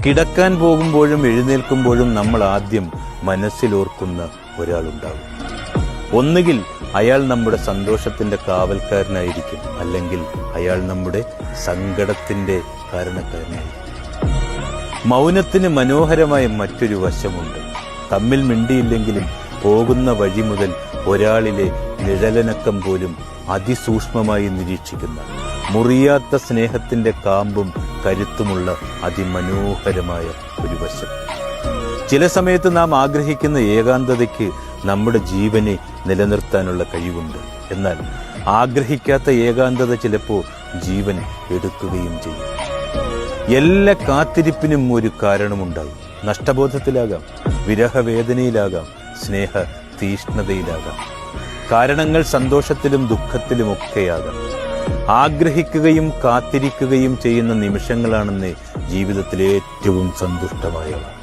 കിടക്കാൻ പോകുമ്പോഴും എഴുന്നേൽക്കുമ്പോഴും നമ്മൾ ആദ്യം മനസ്സിലോർക്കുന്ന ഒരാളുണ്ടാകും. ഒന്നുകിൽ അയാൾ നമ്മുടെ സന്തോഷത്തിന്റെ കാവൽക്കാരനായിരിക്കും, അല്ലെങ്കിൽ അയാൾ നമ്മുടെ സങ്കടത്തിന്റെ കാരണക്കാരനായിരിക്കും. മൗനത്തിന് മനോഹരമായ മറ്റൊരു വശമുണ്ട്. തമ്മിൽ മിണ്ടിയില്ലെങ്കിലും പോകുന്ന വഴി മുതൽ ഒരാളിലെ നിഴലനക്കം പോലും അതിസൂക്ഷ്മമായി നിരീക്ഷിക്കുന്ന, മുറിയാത്ത സ്നേഹത്തിന്റെ കാമ്പും കരുത്തുമുള്ള അതിമനോഹരമായ ഒരു വശം. ചില സമയത്ത് നാം ആഗ്രഹിക്കുന്ന ഏകാന്തതയ്ക്ക് നമ്മുടെ ജീവനെ നിലനിർത്താനുള്ള കഴിവുണ്ട്. എന്നാൽ ആഗ്രഹിക്കാത്ത ഏകാന്തത ചിലപ്പോൾ ജീവൻ എടുക്കുകയും ചെയ്യും. എല്ലാ കാത്തിരിപ്പിനും ഒരു കാരണമുണ്ടാകും. നഷ്ടബോധത്തിലാകാം, വിരഹവേദനയിലാകാം, സ്നേഹ തീഷ്ണതയിലാകാം. കാരണങ്ങൾ സന്തോഷത്തിലും ദുഃഖത്തിലുമൊക്കെയാകാം. ആഗ്രഹിക്കുകയും കാത്തിരിക്കുകയും ചെയ്യുന്ന നിമിഷങ്ങളാണെന്ന് ജീവിതത്തിലെ ഏറ്റവും സന്തുഷ്ടമായവ.